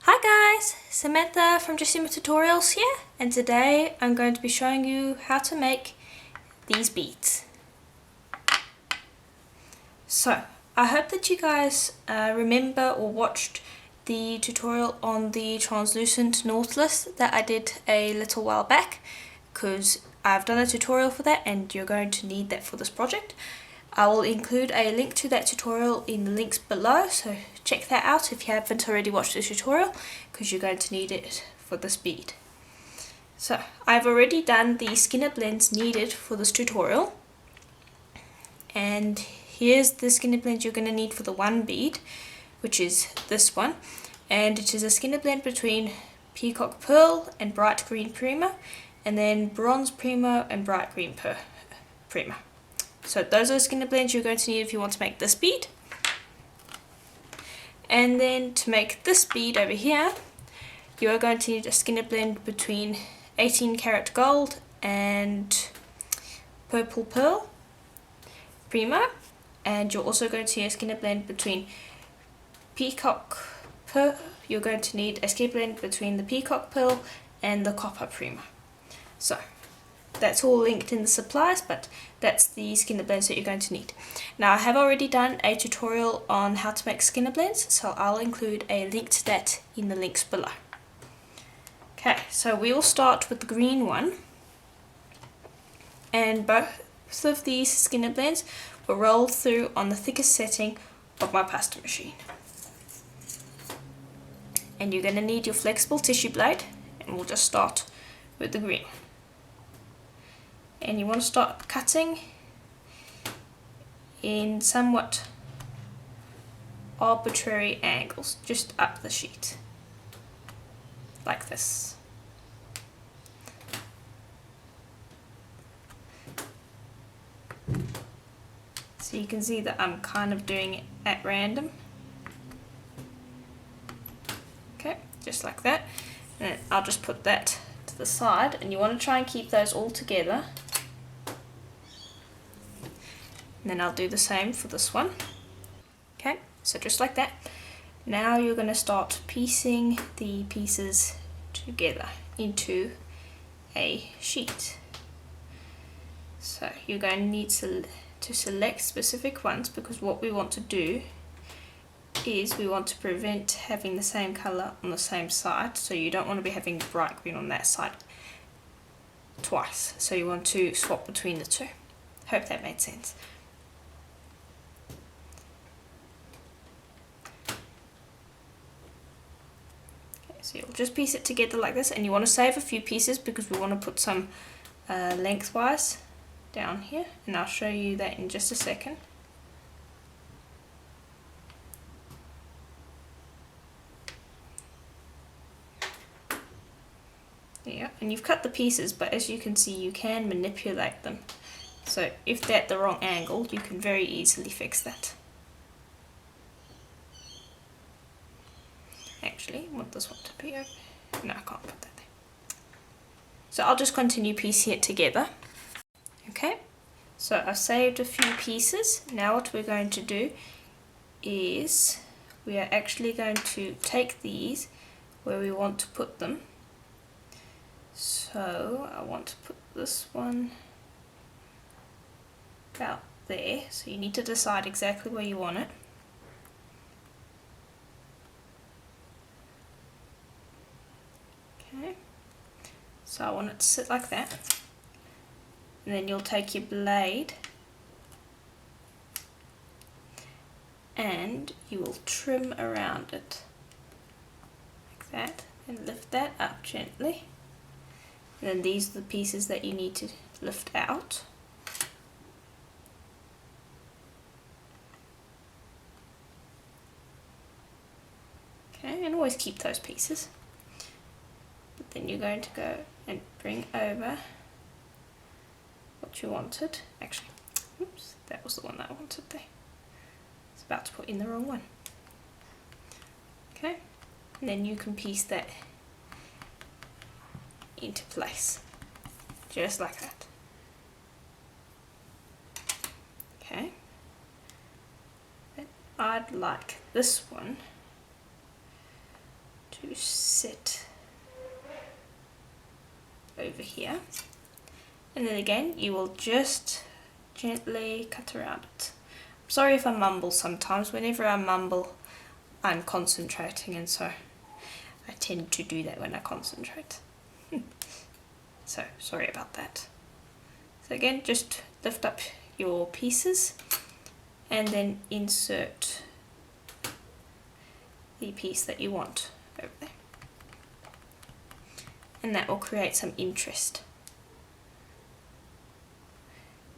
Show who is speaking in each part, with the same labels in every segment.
Speaker 1: Hi guys, Samantha from Jessama Tutorials here, and today I'm going to be showing you how to make these beads. So, I hope that you guys remember or watched the tutorial on the translucent nautilus that I did a little while back, because I've done a tutorial for that and you're going to need that for this project. I will include a link to that tutorial in the links below, so check that out if you haven't already watched the tutorial, because you're going to need it for this bead. So I've already done the Skinner blends needed for this tutorial, and here's the Skinner blend you're going to need for the one bead, which is this one, and it is a Skinner blend between peacock pearl and bright green prima, and then bronze prima and bright green prima. So those are the Skinner blends you're going to need if you want to make this bead. And then to make this bead over here, you are going to need a Skinner blend between 18 karat gold and purple pearl prima, and you're also going to need a Skinner blend between peacock pearl. You're going to need a Skinner blend between the peacock pearl and the copper prima. So that's all linked in the supplies, but that's the Skinner blends that you're going to need. Now I have already done a tutorial on how to make Skinner blends, so I'll include a link to that in the links below. Okay, so we will start with the green one, and both of these Skinner blends will roll through on the thickest setting of my pasta machine. And you're going to need your flexible tissue blade, and we'll just start with the green. And you want to start cutting in somewhat arbitrary angles, just up the sheet, like this. So you can see that I'm kind of doing it at random. Okay, just like that. And I'll just put that to the side, and you want to try and keep those all together. And then I'll do the same for this one. Okay, so just like that. Now you're going to start piecing the pieces together into a sheet. So you're going to need to select specific ones, because what we want to do is we want to prevent having the same colour on the same side. So you don't want to be having bright green on that side twice. So you want to swap between the two. Hope that made sense. So you'll just piece it together like this, and you want to save a few pieces because we want to put some lengthwise down here, and I'll show you that in just a second. Yeah, and you've cut the pieces, but as you can see you can manipulate them. So if they're at the wrong angle, you can very easily fix that. Actually, I want this one to be over. No, I can't put that there. So I'll just continue piecing it together. Okay, so I've saved a few pieces. Now what we're going to do is we are actually going to take these where we want to put them. So I want to put this one about there. So you need to decide exactly where you want it. Okay, so I want it to sit like that, and then you'll take your blade and you will trim around it like that, and lift that up gently, and then these are the pieces that you need to lift out. Okay, and always keep those pieces. But then you're going to go and bring over what you wanted. Actually, oops, that was the one that I wanted there. I was about to put in the wrong one. Okay, and then you can piece that into place, just like that. Okay, then I'd like this one to to sit over here, and then again you will just gently cut around it. I'm sorry if I mumble sometimes. Whenever I mumble I'm concentrating, and so I tend to do that when I concentrate. So sorry about that. So again, just lift up your pieces and then insert the piece that you want over there, and that will create some interest.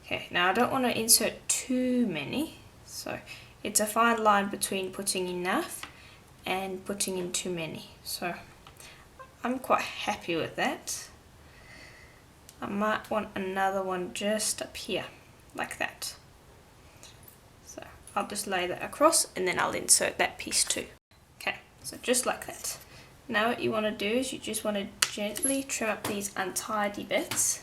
Speaker 1: Okay, now I don't want to insert too many, so it's a fine line between putting enough and putting in too many, so I'm quite happy with that. I might want another one just up here, like that. So I'll just lay that across and then I'll insert that piece too. Okay, so just like that. Now what you want to do is you just want to gently trim up these untidy bits,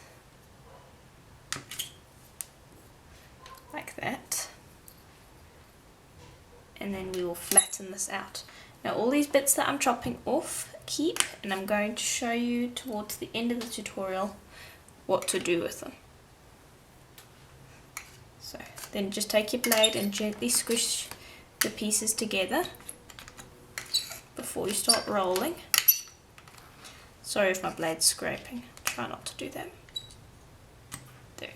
Speaker 1: like that, and then we will flatten this out. Now all these bits that I'm chopping off keep, and I'm going to show you towards the end of the tutorial what to do with them. So then just take your blade and gently squish the pieces together before you start rolling. Sorry if my blade's scraping, try not to do that. There.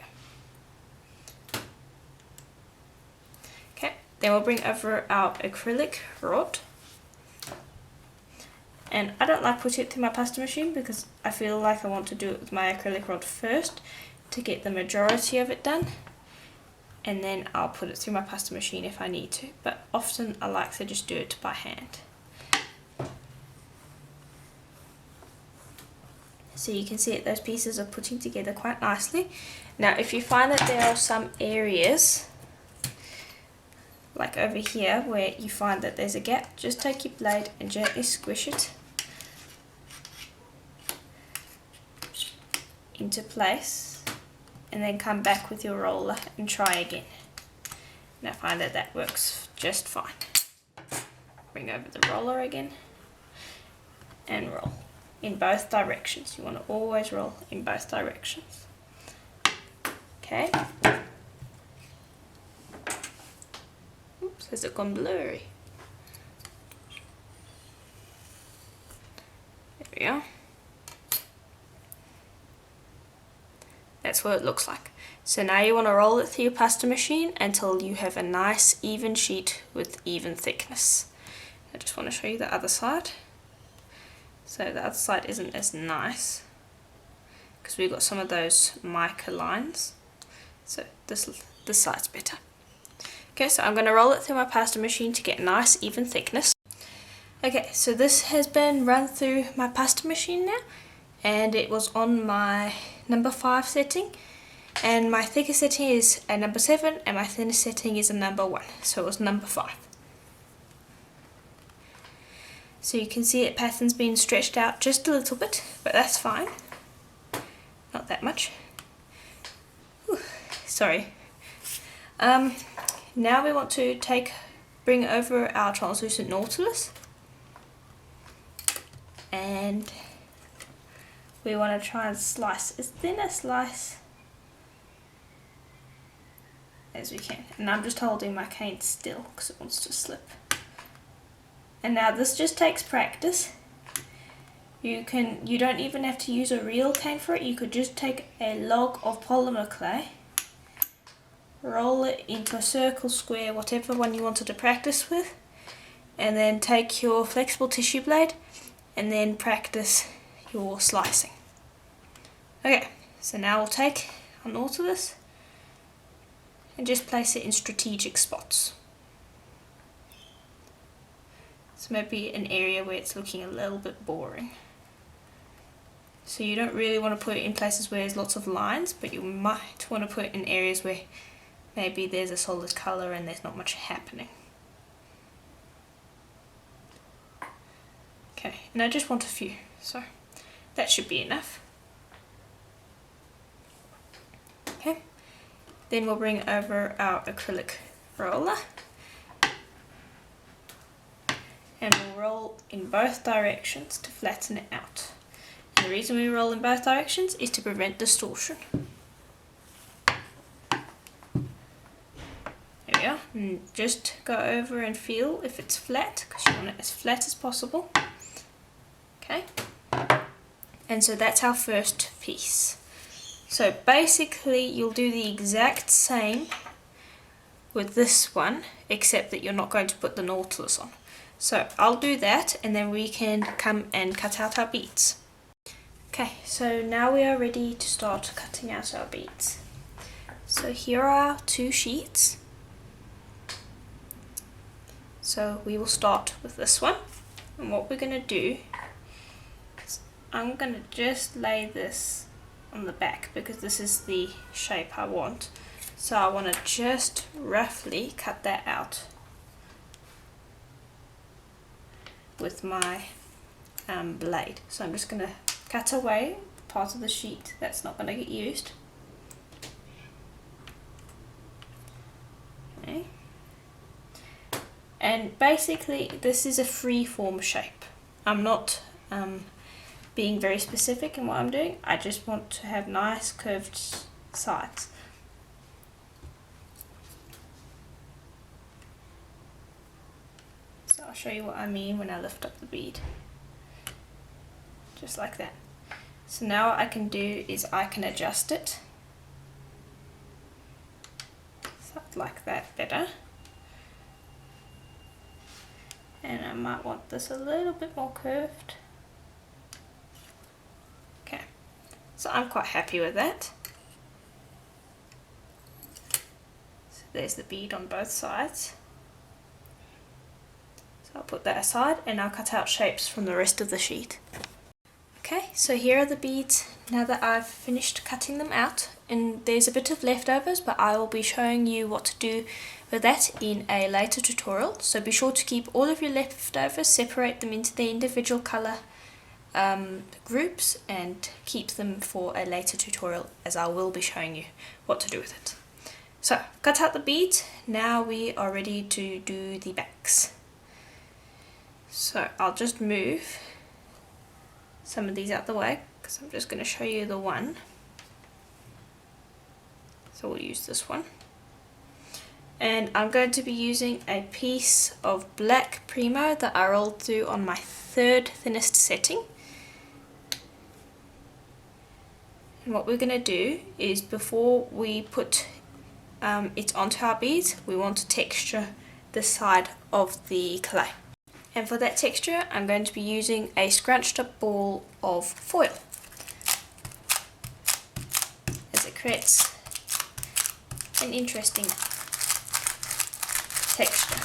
Speaker 1: Okay, then we'll bring over our acrylic rod. And I don't like putting it through my pasta machine because I feel like I want to do it with my acrylic rod first to get the majority of it done, and then I'll put it through my pasta machine if I need to, but often I like to just do it by hand. So you can see that those pieces are putting together quite nicely. Now if you find that there are some areas, like over here, where you find that there's a gap, just take your blade and gently squish it into place, and then come back with your roller and try again. And I find that that works just fine. Bring over the roller again and roll in both directions. You want to always roll in both directions. Okay. Oops, has it gone blurry? There we are. That's what it looks like. So now you want to roll it through your pasta machine until you have a nice even sheet with even thickness. I just want to show you the other side. So the other side isn't as nice because we've got some of those mica lines. So this side's better. Okay, so I'm going to roll it through my pasta machine to get nice even thickness. Okay, so this has been run through my pasta machine now, and it was on my number 5 setting, and my thickest setting is a number 7 and my thinnest setting is a number 1, so it was number 5. So you can see it pattern's been stretched out just a little bit, but that's fine, not that much. Whew, sorry. Now we want to bring over our translucent nautilus, and we want to try and slice as thin a slice as we can. And I'm just holding my cane still because it wants to slip. And now this just takes practice. You don't even have to use a real cane for it. You could just take a log of polymer clay, roll it into a circle, square, whatever one you wanted to practice with, and then take your flexible tissue blade and then practice your slicing. Okay, so now we'll take our nautilus and just place it in strategic spots. So maybe an area where it's looking a little bit boring. So you don't really want to put it in places where there's lots of lines, but you might want to put it in areas where maybe there's a solid colour and there's not much happening. Okay, and I just want a few, so that should be enough. Okay, then we'll bring over our acrylic roller and we'll roll in both directions to flatten it out. And the reason we roll in both directions is to prevent distortion. There we are. And just go over and feel if it's flat, because you want it as flat as possible. Okay. And so that's our first piece. So basically you'll do the exact same with this one, except that you're not going to put the nautilus on. So I'll do that, and then we can come and cut out our beads. Okay, so now we are ready to start cutting out our beads. So here are our two sheets. So we will start with this one, and what we're going to do is I'm going to just lay this on the back because this is the shape I want. So I want to just roughly cut that out with my blade. So I'm just going to cut away part of the sheet that's not going to get used. Okay. And basically this is a free form shape. I'm not being very specific in what I'm doing. I just want to have nice curved sides. So I'll show you what I mean when I lift up the bead. Just like that. So now what I can do is I can adjust it. So I'd like that better. And I might want this a little bit more curved. Okay, so I'm quite happy with that. So there's the bead on both sides. So I'll put that aside and I'll cut out shapes from the rest of the sheet. Okay, so here are the beads now that I've finished cutting them out, and there's a bit of leftovers, but I will be showing you what to do with that in a later tutorial. So be sure to keep all of your leftovers, separate them into their individual colour groups, and keep them for a later tutorial, as I will be showing you what to do with it. So cut out the beads, now we are ready to do the backs. So I'll just move some of these out the way because I'm just going to show you the one. So we'll use this one. And I'm going to be using a piece of black Primo that I rolled through on my third thinnest setting. And what we're going to do is, before we put it onto our beads, we want to texture the side of the clay. And for that texture, I'm going to be using a scrunched up ball of foil, as it creates an interesting texture.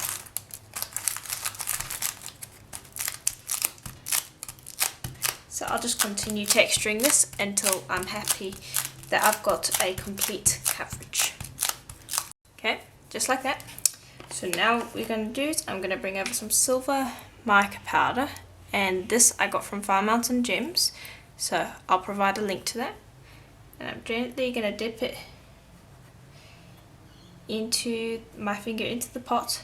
Speaker 1: So I'll just continue texturing this until I'm happy that I've got a complete coverage. Okay, just like that. So now what we're going to do is I'm going to bring over some silver mica powder, and this I got from Fire Mountain Gems, so I'll provide a link to that. And I'm gently going to dip it into my finger into the pot,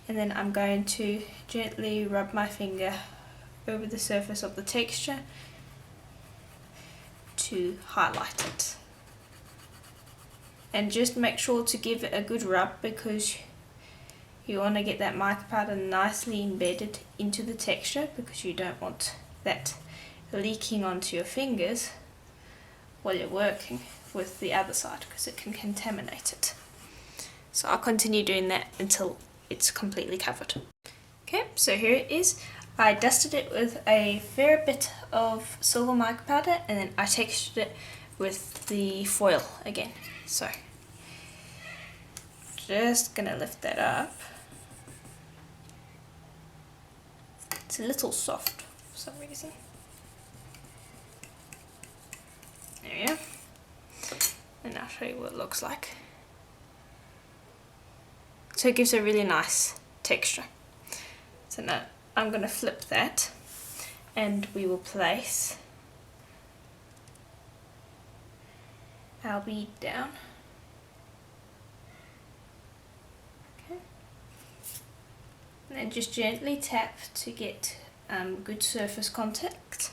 Speaker 1: and then I'm going to gently rub my finger over the surface of the texture to highlight it. And just make sure to give it a good rub, because you want to get that mica powder nicely embedded into the texture, because you don't want that leaking onto your fingers while you're working with the other side, because it can contaminate it. So I'll continue doing that until it's completely covered. Okay, so here it is. I dusted it with a fair bit of silver mica powder, and then I textured it with the foil again. So just gonna lift that up. It's a little soft for some reason. There we go. And I'll show you what it looks like. So it gives a really nice texture. So now I'm going to flip that, and we will place our bead down. Okay. then just gently tap to get good surface contact.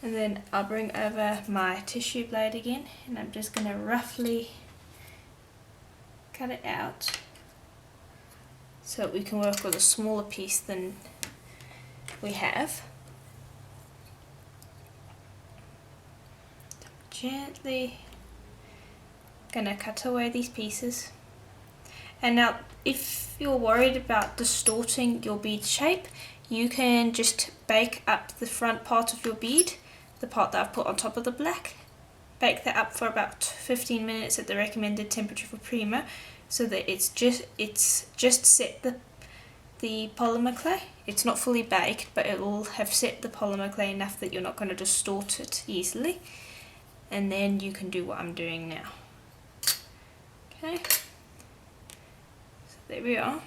Speaker 1: And then I'll bring over my tissue blade again, and I'm just going to roughly cut it out so that we can work with a smaller piece than we have. Gently gonna cut away these pieces. And now if you're worried about distorting your bead shape, you can just bake up the front part of your bead, the part that I've put on top of the black. Bake that up for about 15 minutes at the recommended temperature for primer, so that it's just set the polymer clay. It's not fully baked, but it will have set the polymer clay enough that you're not going to distort it easily. And then you can do what I'm doing now. Okay, so there we are.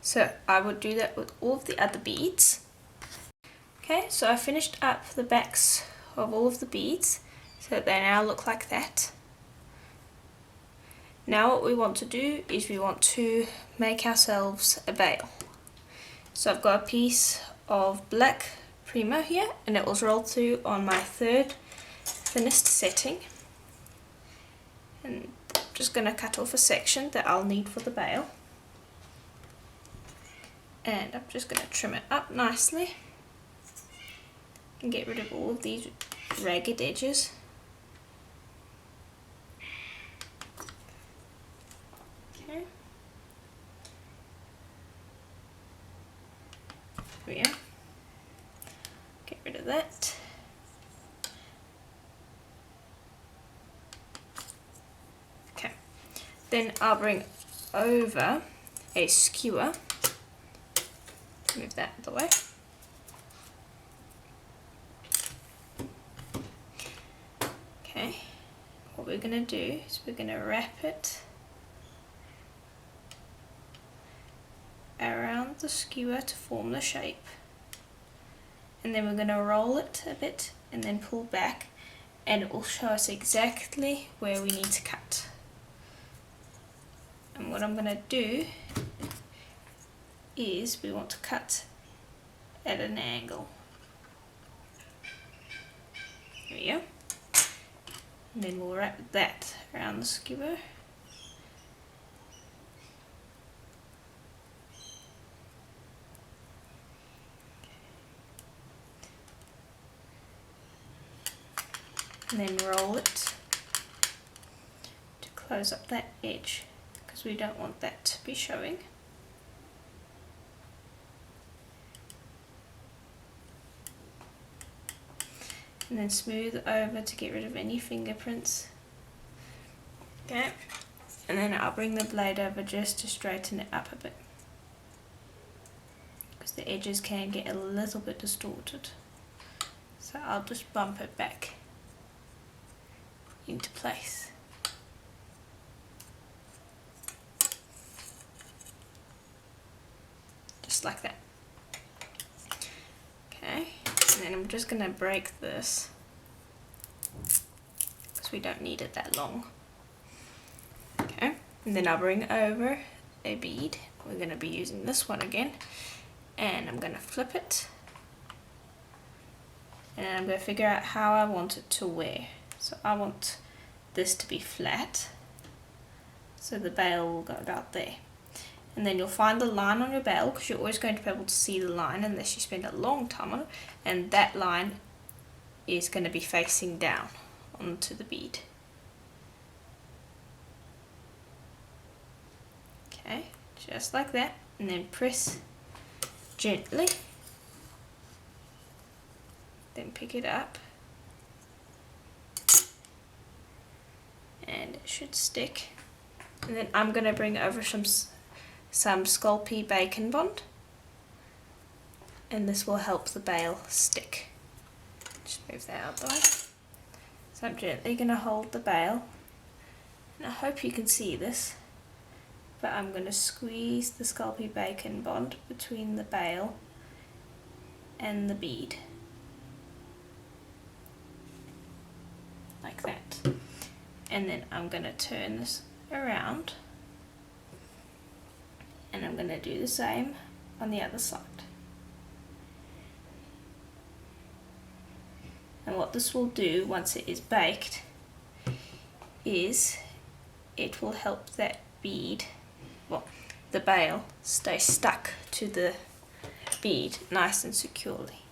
Speaker 1: So I would do that with all of the other beads. Okay, so I finished up the backs of all of the beads, so they now look like that. Now what we want to do is we want to make ourselves a veil. So I've got a piece of black primer here, and it was rolled through on my third thinnest setting. And I'm just going to cut off a section that I'll need for the veil. And I'm just going to trim it up nicely and get rid of all of these ragged edges. Okay. There we are. Get rid of that. Okay. Then I'll bring over a skewer. Move that out of the way. Okay, what we're going to do is we're going to wrap it around the skewer to form the shape, and then we're going to roll it a bit and then pull back, and it will show us exactly where we need to cut. And what I'm going to do is we want to cut at an angle. There we go. And then we'll wrap that around the skewer. And then roll it to close up that edge, because we don't want that to be showing. And then smooth over to get rid of any fingerprints. Okay, and then I'll bring the blade over just to straighten it up a bit, because the edges can get a little bit distorted. So I'll just bump it back into place. Just like that. Okay. And then I'm just going to break this, because we don't need it that long. Okay, and then I'll bring over a bead. We're going to be using this one again, and I'm going to flip it, and I'm going to figure out how I want it to wear. So I want this to be flat, so the veil will go about there. And then you'll find the line on your veil, because you're always going to be able to see the line unless you spend a long time on it, and that line is going to be facing down onto the bead. Okay, just like that, and then press gently, then pick it up, and it should stick. And then I'm going to bring over some sculpey bacon bond, and this will help the veil stick. Just move that out the way. So I'm gently going to hold the veil, and I hope you can see this, but I'm going to squeeze the sculpey bacon bond between the veil and the bead, like that. And then I'm going to turn this around, and I'm going to do the same on the other side. And what this will do once it is baked is it will help that bead, well, the bale, stay stuck to the bead nice and securely.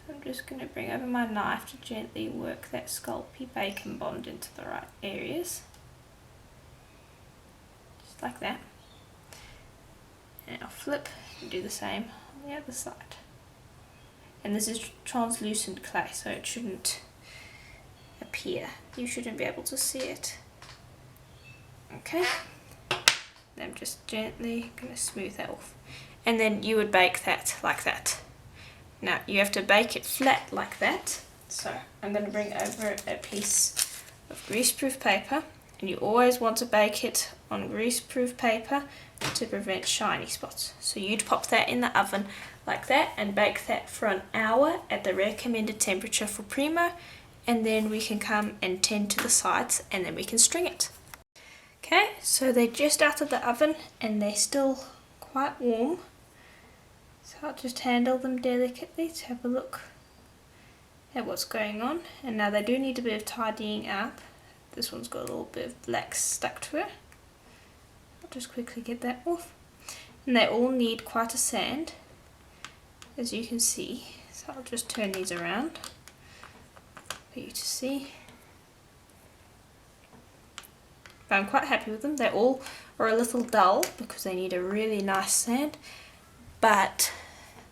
Speaker 1: So I'm just going to bring over my knife to gently work that sculpey bacon bond into the right areas. Just like that. And I'll flip and do the same on the other side. And this is translucent clay, so it shouldn't appear. You shouldn't be able to see it. Okay. Then I'm just gently going to smooth that off. And then you would bake that like that. Now you have to bake it flat like that. So I'm going to bring over a piece of greaseproof paper. And you always want to bake it on greaseproof paper to prevent shiny spots. So you'd pop that in the oven like that and bake that for an hour at the recommended temperature for primo, and then we can come and tend to the sides and then we can string it. Okay, so they're just out of the oven and they're still quite warm, so I'll just handle them delicately to have a look at what's going on. And now they do need a bit of tidying up. This one's got a little bit of black stuck to it. I'll just quickly get that off. And they all need quite a sand, as you can see. So I'll just turn these around for you to see. But I'm quite happy with them. They all are a little dull because they need a really nice sand, but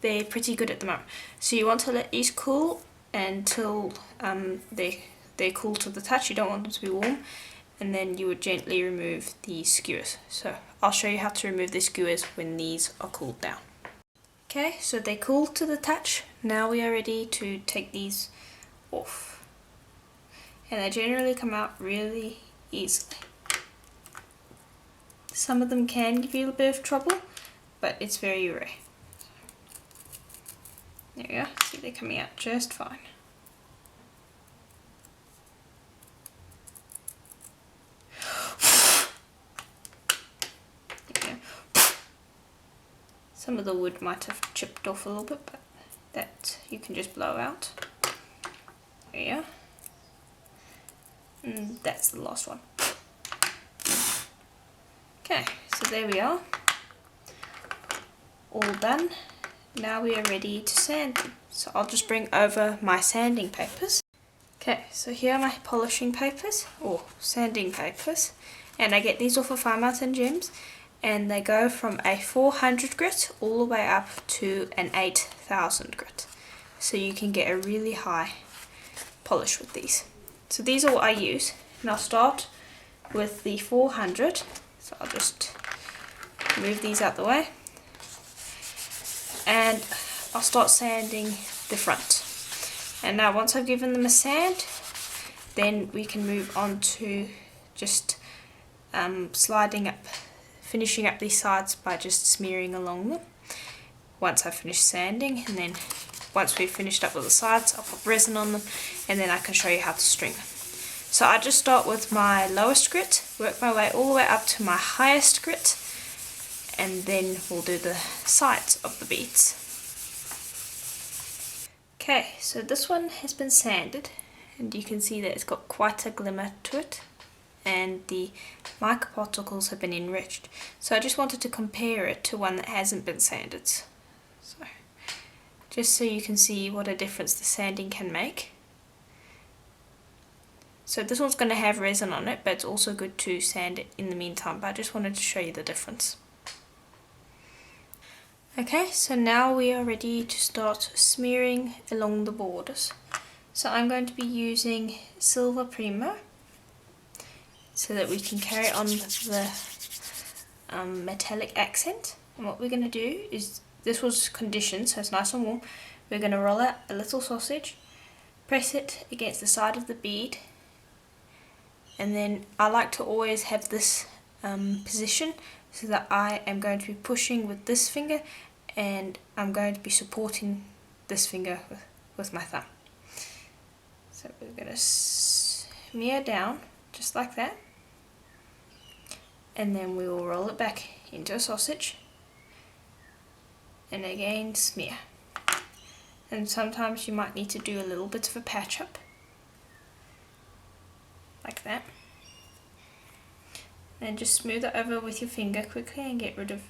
Speaker 1: they're pretty good at the moment. So you want to let these cool until they're cool to the touch. You don't want them to be warm, and then you would gently remove the skewers. So I'll show you how to remove the skewers when these are cooled down. Okay, so they're cool to the touch. Now we are ready to take these off, and they generally come out really easily. Some of them can give you a bit of trouble, but it's very rare. There we go, see, they're coming out just fine. There we go. Some of the wood might have chipped off a little bit, but that you can just blow out. There you go. And that's the last one. Okay, so there we are. All done. Now we are ready to sand them. So I'll just bring over my sanding papers. Okay, so here are my polishing papers, or sanding papers. And I get these off of Fine Mountain Gems. And they go from a 400 grit all the way up to an 8000 grit. So you can get a really high polish with these. So these are what I use. And I'll start with the 400. So I'll just move these out the way. And I'll start sanding the front. And now once I've given them a sand, then we can move on to just finishing up these sides by just smearing along them. Once I've finished sanding, and then once we've finished up with the sides, I'll put resin on them, and then I can show you how to string them. So I just start with my lowest grit, work my way all the way up to my highest grit, and then we'll do the sides of the beads. Okay, so this one has been sanded, and you can see that it's got quite a glimmer to it, and the mica particles have been enriched. So I just wanted to compare it to one that hasn't been sanded. So just so you can see what a difference the sanding can make. So this one's going to have resin on it, but it's also good to sand it in the meantime, but I just wanted to show you the difference. Okay, so now we are ready to start smearing along the borders. So I'm going to be using silver primo so that we can carry on with the metallic accent. And what we're going to do is, this was conditioned so it's nice and warm, we're going to roll out a little sausage, press it against the side of the bead, and then I like to always have this position so that I am going to be pushing with this finger and I'm going to be supporting this finger with my thumb. So we're going to smear down just like that. and then we will roll it back into a sausage and again smear. And sometimes you might need to do a little bit of a patch up like that, and just smooth it over with your finger quickly and get rid of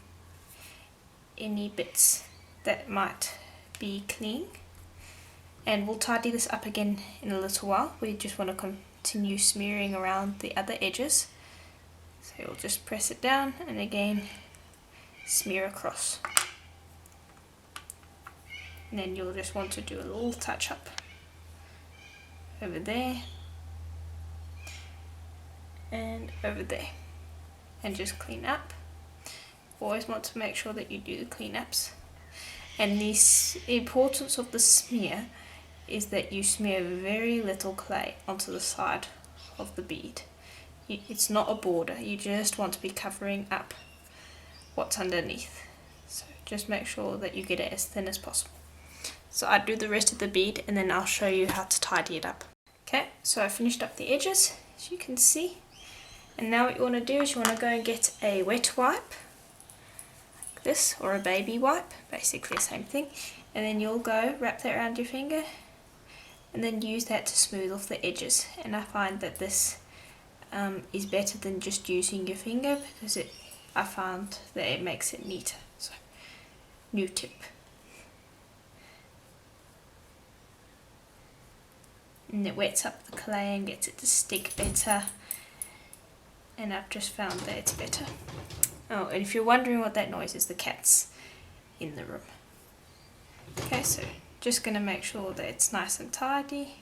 Speaker 1: any bits that might be clean. And we'll tidy this up again in a little while. We just want to continue smearing around the other edges, so you'll just press it down and again smear across, and then you'll just want to do a little touch up over there and over there, and just clean up. Always want to make sure that you do the cleanups. And the importance of the smear is that you smear very little clay onto the side of the bead. It's not a border, you just want to be covering up what's underneath. So just make sure that you get it as thin as possible. So I do the rest of the bead and then I'll show you how to tidy it up. Okay, so I finished up the edges, as you can see. And now what you want to do is you want to go and get a wet wipe, like this, or a baby wipe, basically the same thing. And then you'll go wrap that around your finger and then use that to smooth off the edges. And I find that this is better than just using your finger, because I found that it makes it neater. So, new tip. And it wets up the clay and gets it to stick better, and I've just found that it's better. Oh, and if you're wondering what that noise is, the cat's in the room. Okay, so just going to make sure that it's nice and tidy.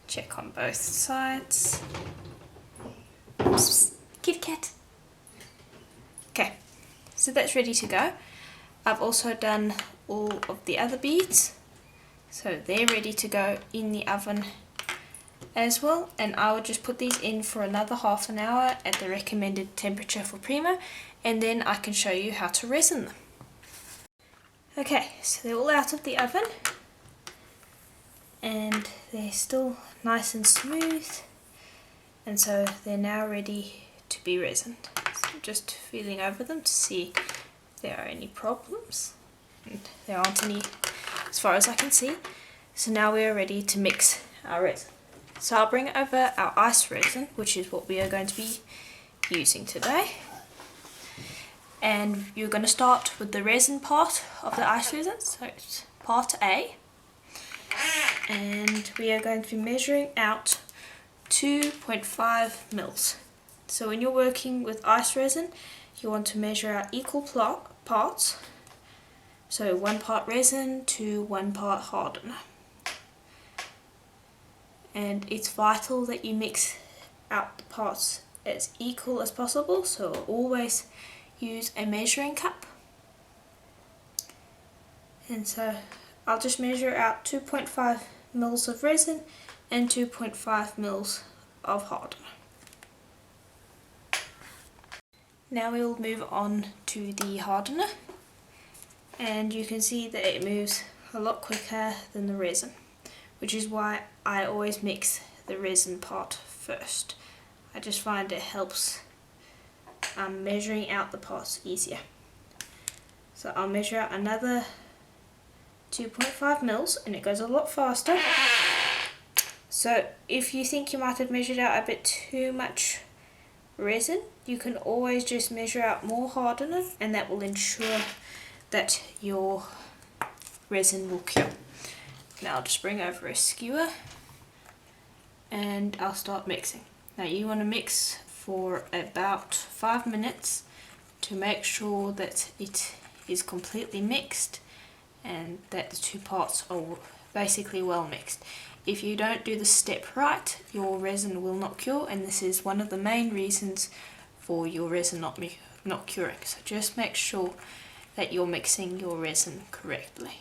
Speaker 1: Check on both sides. Oops, kitty cat. Okay, so that's ready to go. I've also done all of the other beads, so they're ready to go in the oven as well, and I will just put these in for another half an hour at the recommended temperature for primer, and then I can show you how to resin them. Okay, so they're all out of the oven and they're still nice and smooth, and so they're now ready to be resined. So I'm just feeling over them to see if there are any problems, and there aren't any as far as I can see. So now we are ready to mix our resin. So I'll bring over our ice resin, which is what we are going to be using today. And you're going to start with the resin part of the ice resin, so it's part A. And we are going to be measuring out 2.5 mils. So when you're working with ice resin, you want to measure out equal parts. So 1 part resin to 1 part hardener. And it's vital that you mix out the parts as equal as possible, so always use a measuring cup. And so I'll just measure out 2.5 mils of resin and 2.5 mils of hardener. Now we will move on to the hardener, and you can see that it moves a lot quicker than the resin, which is why I always mix the resin part first. I just find it helps measuring out the parts easier. So I'll measure out another 2.5 mils, and it goes a lot faster. So if you think you might have measured out a bit too much resin, you can always just measure out more hardener, and that will ensure that your resin will cure. Now I'll just bring over a skewer and I'll start mixing. Now you want to mix for about 5 minutes to make sure that it is completely mixed and that the two parts are basically well mixed. If you don't do the step right, your resin will not cure, and this is one of the main reasons for your resin not curing. So just make sure that you're mixing your resin correctly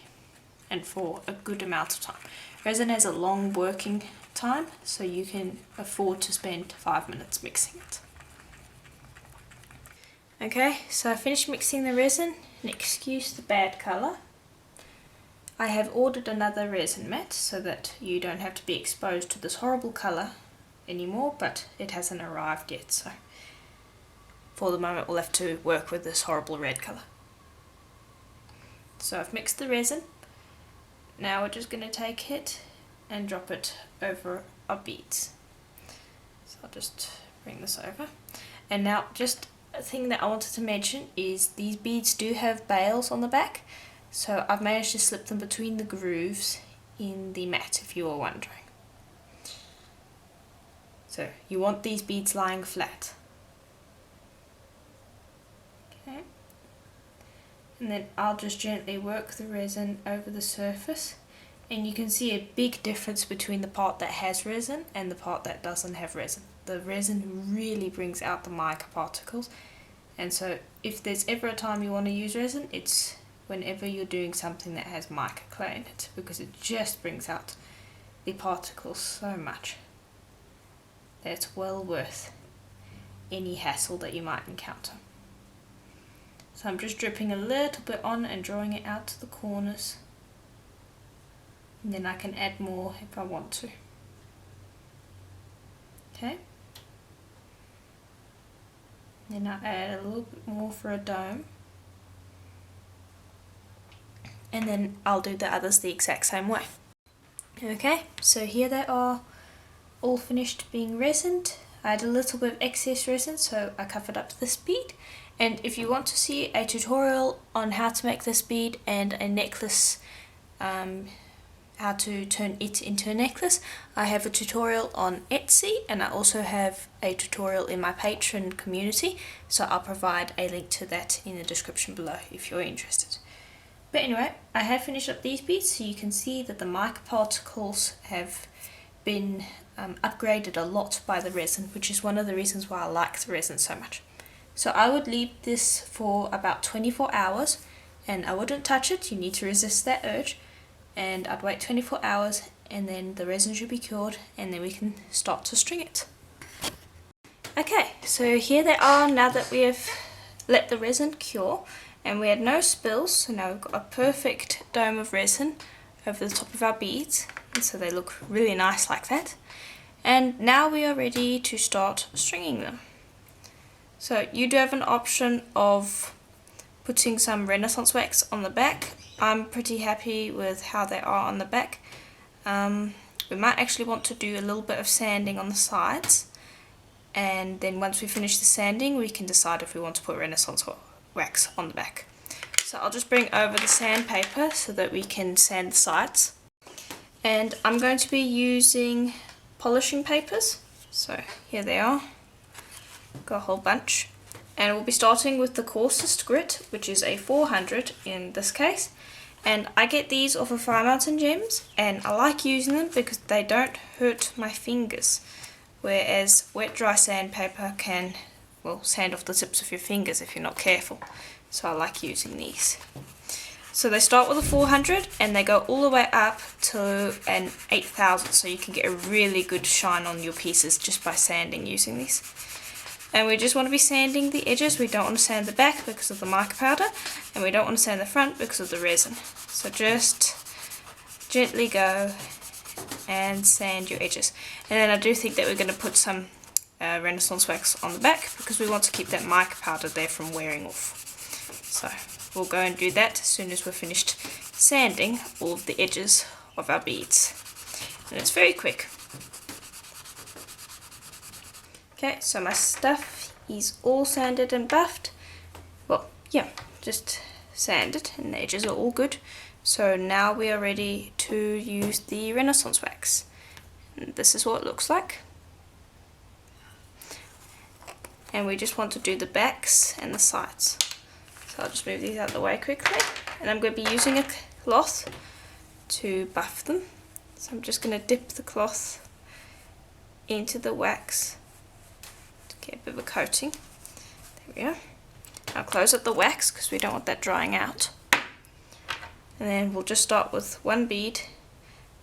Speaker 1: and for a good amount of time. Resin has a long working time, so you can afford to spend 5 minutes mixing it. Okay, so I finished mixing the resin, and excuse the bad colour. I have ordered another resin mat so that you don't have to be exposed to this horrible colour anymore, but it hasn't arrived yet, so for the moment we'll have to work with this horrible red colour. So I've mixed the resin. Now we're just going to take it and drop it over our beads. So I'll just bring this over. And now just a thing that I wanted to mention is these beads do have bails on the back. So I've managed to slip them between the grooves in the mat, if you were wondering. So you want these beads lying flat. Okay. And then I'll just gently work the resin over the surface, and you can see a big difference between the part that has resin and the part that doesn't have resin. The resin really brings out the mica particles, and so if there's ever a time you want to use resin, it's whenever you're doing something that has mica clay in it, because it just brings out the particles so much that it's well worth any hassle that you might encounter. So I'm just dripping a little bit on and drawing it out to the corners, and then I can add more if I want to. Okay. Then I add a little bit more for a dome, and then I'll do the others the exact same way. Okay, so here they are, all finished being resined. I had a little bit of excess resin, so I covered up this bead. And if you want to see a tutorial on how to make this bead and a necklace, how to turn it into a necklace, I have a tutorial on Etsy, and I also have a tutorial in my Patreon community, so I'll provide a link to that in the description below if you're interested. But anyway, I have finished up these beads, so you can see that the mica particles have been upgraded a lot by the resin, which is one of the reasons why I like the resin so much. So I would leave this for about 24 hours, and I wouldn't touch it. You need to resist that urge. And I'd wait 24 hours, and then the resin should be cured, and then we can start to string it. Okay, so here they are now that we have let the resin cure, and we had no spills, so now we've got a perfect dome of resin over the top of our beads, and so they look really nice like that. And now we are ready to start stringing them. So you do have an option of putting some Renaissance wax on the back. I'm pretty happy with how they are on the back. We might actually want to do a little bit of sanding on the sides, and then once we finish the sanding we can decide if we want to put Renaissance wax on the back. So I'll just bring over the sandpaper so that we can sand the sides. And I'm going to be using polishing papers. So here they are. Got a whole bunch, and we'll be starting with the coarsest grit, which is a 400 in this case, and I get these off of Fire Mountain Gems, and I like using them because they don't hurt my fingers, whereas wet dry sandpaper can, well, sand off the tips of your fingers if you're not careful, so I like using these. So they start with a 400 and they go all the way up to an 8000, so you can get a really good shine on your pieces just by sanding using these. And we just want to be sanding the edges. We don't want to sand the back because of the mica powder, and we don't want to sand the front because of the resin. So just gently go and sand your edges. And then I do think that we're going to put some Renaissance wax on the back because we want to keep that mica powder there from wearing off. So we'll go and do that as soon as we're finished sanding all of the edges of our beads. And it's very quick. Okay, so my stuff is all sanded and buffed. Well, yeah, just sanded and the edges are all good. So now we are ready to use the Renaissance wax. And this is what it looks like. And we just want to do the backs and the sides. So I'll just move these out of the way quickly. And I'm going to be using a cloth to buff them. So I'm just going to dip the cloth into the wax. Get a bit of a coating. There we are. I'll close up the wax because we don't want that drying out. And then we'll just start with one bead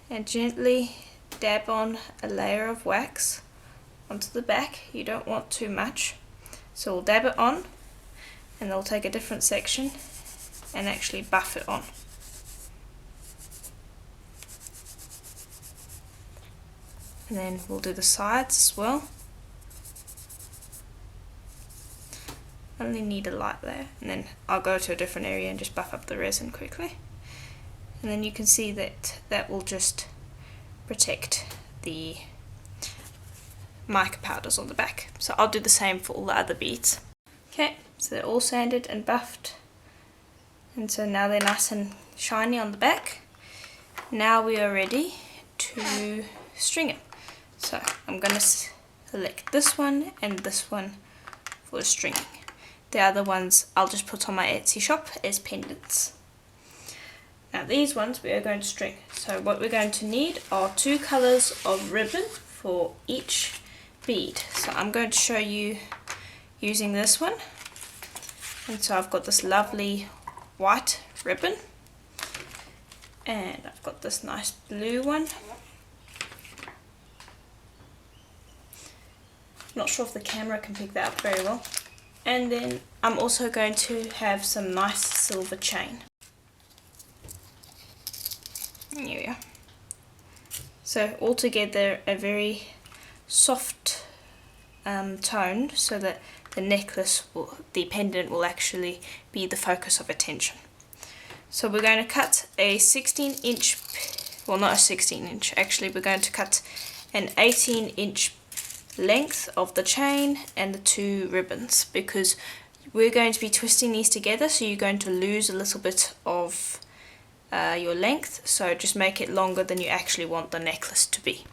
Speaker 1: and gently dab on a layer of wax onto the back. You don't want too much. So we'll dab it on, and then we'll take a different section and actually buff it on. And then we'll do the sides as well. only need a light layer, and then I'll go to a different area and just buff up the resin quickly. And then you can see that that will just protect the mica powders on the back. So I'll do the same for all the other beads. Okay, so they're all sanded and buffed, and so now they're nice and shiny on the back. Now we are ready to string it. So I'm going to select this one and this one for the stringing. The other ones I'll just put on my Etsy shop as pendants. Now these ones we are going to string. So what we're going to need are 2 colours of ribbon for each bead. So I'm going to show you using this one. And so I've got this lovely white ribbon, and I've got this nice blue one. Not sure if the camera can pick that up very well. And then I'm also going to have some nice silver chain. Here we are. So altogether a very soft tone, so that the necklace, the pendant will actually be the focus of attention. So we're going to cut a 16-inch, well not a 16-inch, actually we're going to cut an 18-inch length of the chain and the 2 ribbons, because we're going to be twisting these together, so you're going to lose a little bit of your length, so just make it longer than you actually want the necklace to be.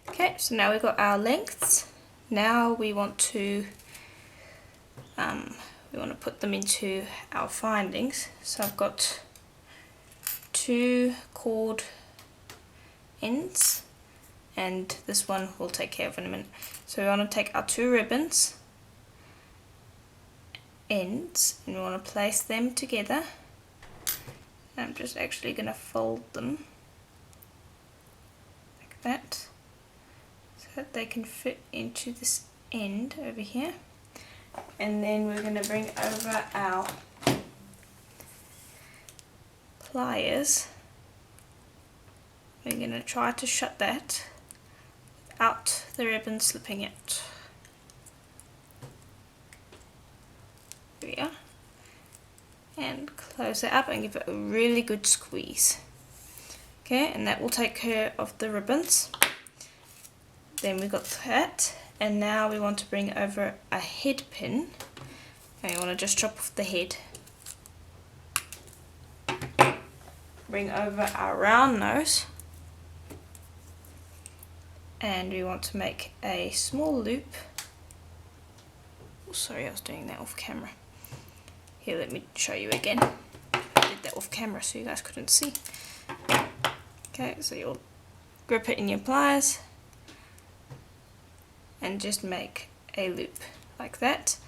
Speaker 1: Okay, so now we've got our lengths. Now we want to put them into our findings. So I've got 2 cord ends, and this one we'll take care of in a minute. So we want to take our 2 ribbons ends and we want to place them together. I'm just actually going to fold them like that so that they can fit into this end over here. And then we're going to bring over our pliers. We're going to try to shut that without the ribbon slipping out. There we are. And close it up and give it a really good squeeze. Okay, and that will take care of the ribbons. Then we got that, and now we want to bring over a head pin, and we want to just chop off the head. Bring over our round nose, and we want to make a small loop. Oh, sorry, I was doing that off camera. Here, let me show you again. I did that off camera so you guys couldn't see. Okay, so you'll grip it in your pliers and just make a loop like that.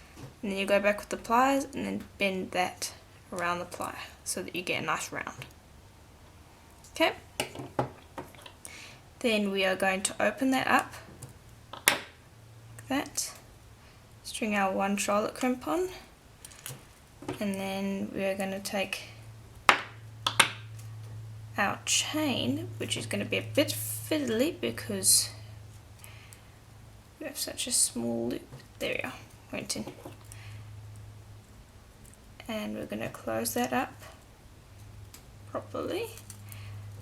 Speaker 1: And then you go back with the pliers and then bend that around the plier so that you get a nice round. Okay. Then we are going to open that up like that. String our 1 charlotte crimp on. And then we are going to take our chain, which is going to be a bit fiddly because we have such a small loop. There we are, went in. And we're going to close that up properly.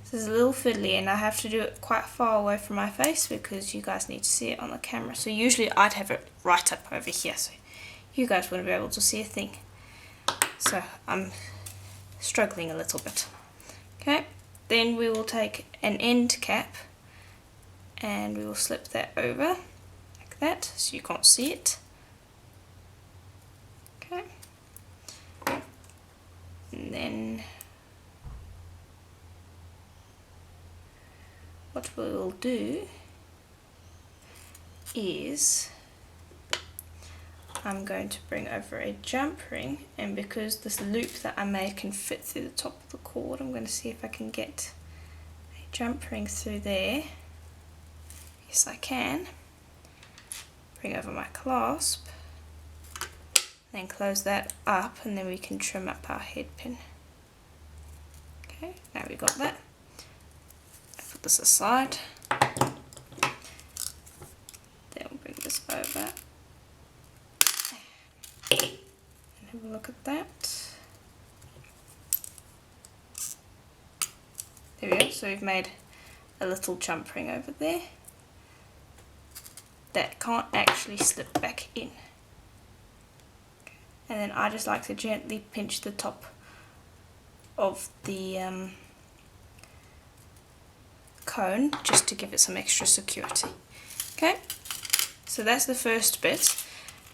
Speaker 1: This is a little fiddly and I have to do it quite far away from my face because you guys need to see it on the camera. So usually I'd have it right up over here so you guys wouldn't be able to see a thing. So I'm struggling a little bit. Okay, then we will take an end cap and we will slip that over like that so you can't see it. Okay, and then what we will do is I'm going to bring over a jump ring, and because this loop that I made can fit through the top of the cord, I'm going to see if I can get a jump ring through there. Yes, I can. Bring over my clasp, then close that up, and then we can trim up our head pin. Okay, now we got that. Put this aside. Then we'll bring this over. at that. There we go, so we've made a little jump ring over there that can't actually slip back in. And then I just like to gently pinch the top of the cone just to give it some extra security. Okay, so that's the first bit.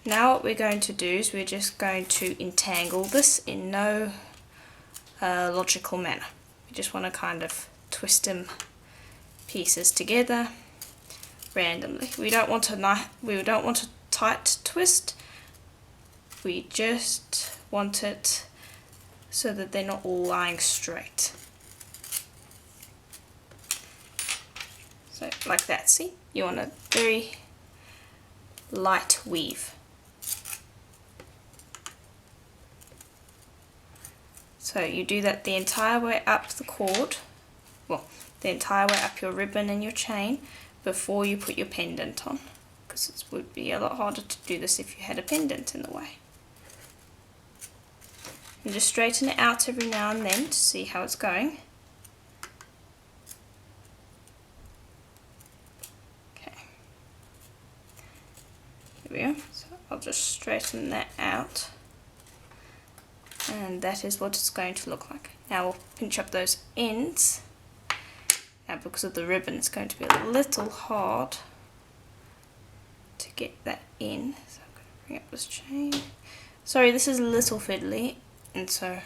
Speaker 1: Now what we're going to do is we're just going to entangle this in no logical manner. We just want to kind of twist them pieces together randomly. We don't want a tight twist. We just want it so that they're not all lying straight. So like that, see? You want a very light weave. So you do that the entire way up the cord, well, the entire way up your ribbon and your chain before you put your pendant on, because it would be a lot harder to do this if you had a pendant in the way. And just straighten it out every now and then to see how it's going. Okay. Here we go. So I'll just straighten that out. And that is what it's going to look like. Now we'll pinch up those ends. Now because of the ribbon it's going to be a little hard to get that in. So I'm going to bring up this chain. Sorry, this is a little fiddly, and so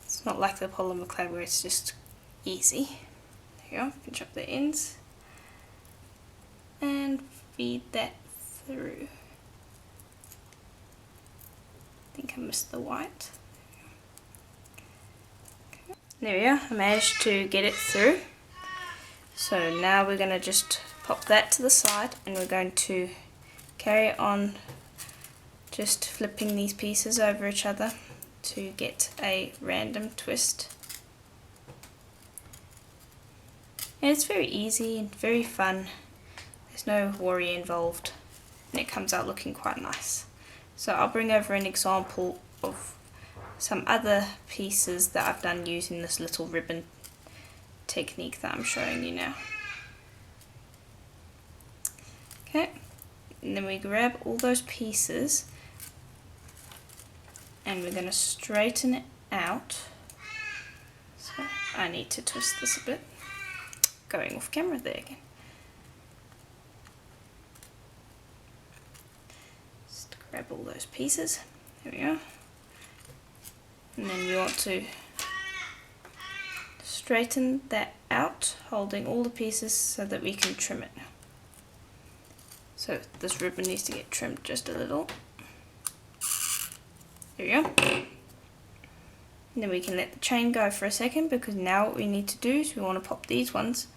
Speaker 1: it's not like the polymer clad where it's just easy. There you go, pinch up the ends and feed that through. I think I missed the white. Okay. There we go, I managed to get it through. So now we're going to just pop that to the side and we're going to carry on just flipping these pieces over each other to get a random twist. And it's very easy and very fun. There's no worry involved and it comes out looking quite nice. So I'll bring over an example of some other pieces that I've done using this little ribbon technique that I'm showing you now. Okay, and then we grab all those pieces and we're going to straighten it out. So I need to twist this a bit. Going off camera there again. Just grab all those pieces. There we go. And then we want to straighten that out, holding all the pieces so that we can trim it. So this ribbon needs to get trimmed just a little. There we go. And then we can let the chain go for a second, because now what we need to do is we want to pop these ones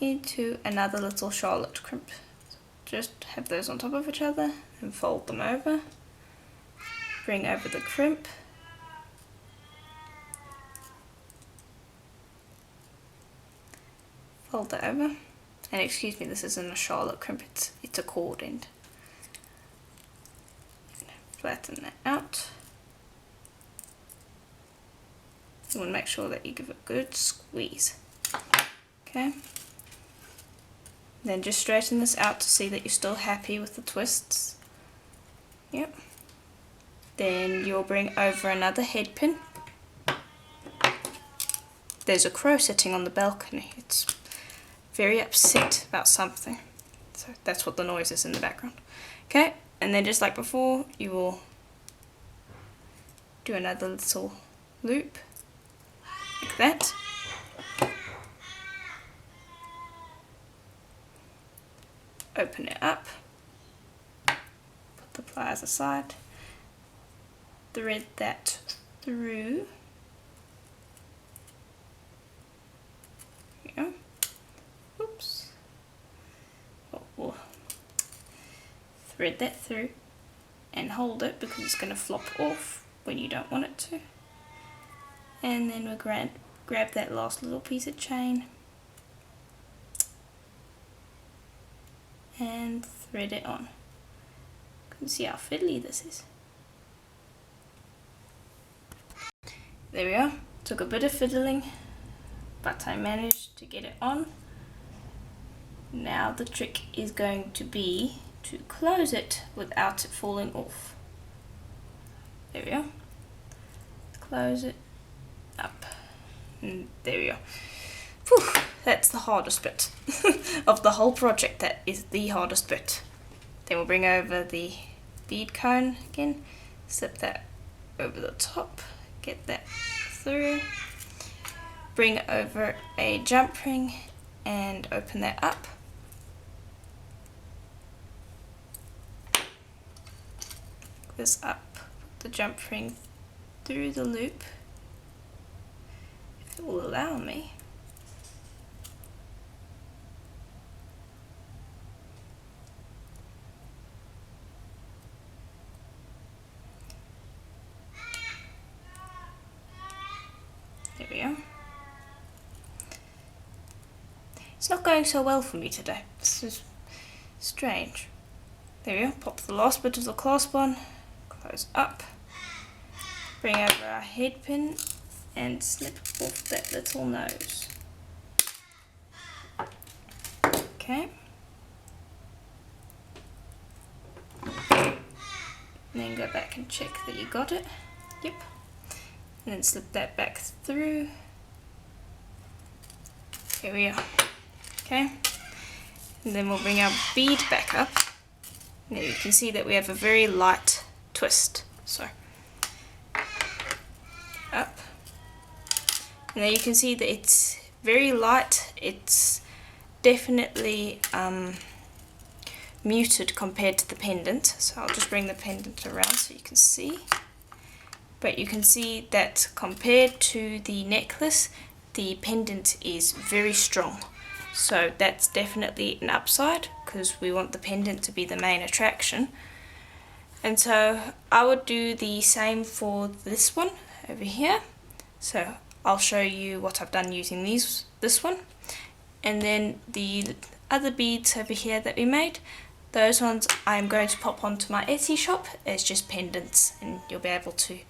Speaker 1: into another little charlotte crimp. So just have those on top of each other and fold them over. Bring over the crimp. Fold it over. And excuse me, this isn't a charlotte crimp, it's a cord end. Flatten that out. You want to make sure that you give it a good squeeze. Okay. Then just straighten this out to see that you're still happy with the twists. Yep. Then you'll bring over another head pin. There's a crow sitting on the balcony. It's very upset about something. So that's what the noise is in the background. Okay. And then just like before, you will do another little loop, like that. Open it up, put the pliers aside, thread that through. There we go. Oops. Oh. Thread that through and hold it, because it's going to flop off when you don't want it to. And then we'll grab that last little piece of chain and thread it on. You can see how fiddly this is. There we are. Took a bit of fiddling, but I managed to get it on. Now the trick is going to be to close it without it falling off. There we are. Close it up. And there we are. Whew, that's the hardest bit of the whole project. That is the hardest bit. Then we'll bring over the bead cone again, slip that over the top, get that through, bring over a jump ring and open that up. This up, put the jump ring through the loop, if it will allow me. There we are. It's not going so well for me today. This is strange. There we are. Pop the last bit of the clasp on, close up, bring over our head pin and snip off that little nose. Okay. And then go back and check that you got it. Yep. And then slip that back through. Here we are. Okay. And then we'll bring our bead back up. Now you can see that we have a very light twist. So up. And there you can see that it's very light. It's definitely muted compared to the pendant. So I'll just bring the pendant around so you can see. But you can see that compared to the necklace, the pendant is very strong. So that's definitely an upside, because we want the pendant to be the main attraction. And so I would do the same for this one over here. So I'll show you what I've done using this one. And then the other beads over here that we made, those ones I'm going to pop onto my Etsy shop as just pendants, and you'll be able to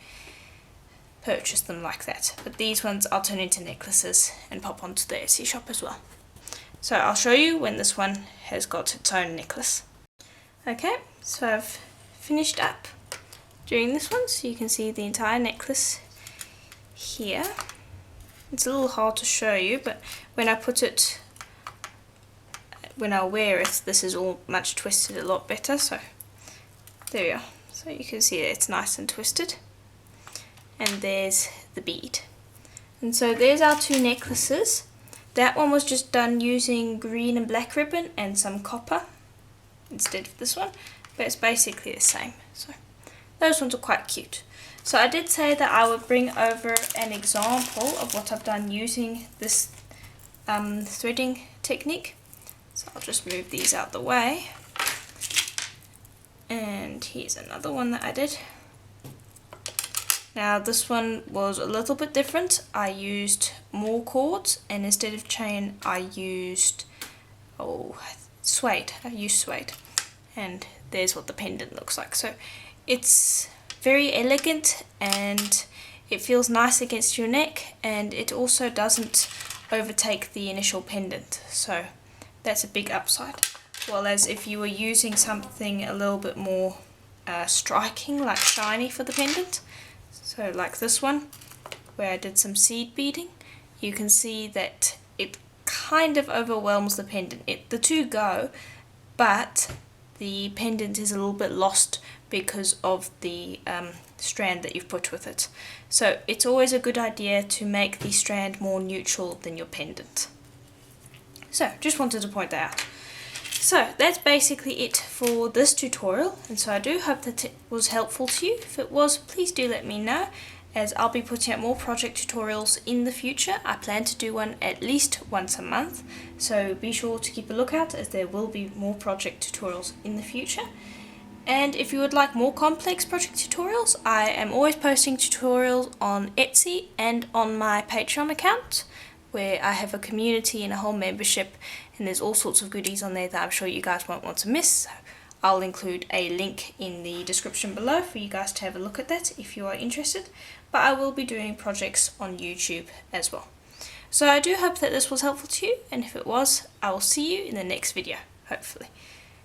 Speaker 1: purchase them like that. But these ones I'll turn into necklaces and pop onto the Etsy shop as well. So I'll show you when this one has got its own necklace. Okay, so I've finished up doing this one, so you can see the entire necklace here. It's a little hard to show you, but when I wear it, this is all much twisted a lot better. So there we are. So you can see it's nice and twisted. And there's the bead. And so there's our two necklaces. That one was just done using green and black ribbon and some copper instead of this one, but it's basically the same. So those ones are quite cute. So I did say that I would bring over an example of what I've done using this threading technique. So I'll just move these out the way. And here's another one that I did. Now this one was a little bit different. I used more cords, and instead of chain I used suede. I used suede, and there's what the pendant looks like. So it's very elegant and it feels nice against your neck, and it also doesn't overtake the initial pendant, so that's a big upside. Well, as if you were using something a little bit more striking, like shiny for the pendant, so like this one where I did some seed beading, you can see that it kind of overwhelms the pendant. The two go, but the pendant is a little bit lost because of the strand that you've put with it. So it's always a good idea to make the strand more neutral than your pendant. So just wanted to point that out. So that's basically it for this tutorial, and so I do hope that it was helpful to you. If it was, please do let me know, as I'll be putting out more project tutorials in the future. I plan to do one at least once a month, so be sure to keep a lookout, as there will be more project tutorials in the future. And if you would like more complex project tutorials, I am always posting tutorials on Etsy and on my Patreon account, where I have a community and a whole membership, and there's all sorts of goodies on there that I'm sure you guys won't want to miss. So I'll include a link in the description below for you guys to have a look at that if you are interested, but I will be doing projects on YouTube as well. So I do hope that this was helpful to you, and if it was, I will see you in the next video, hopefully.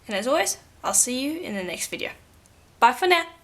Speaker 1: And as always, I'll see you in the next video. Bye for now!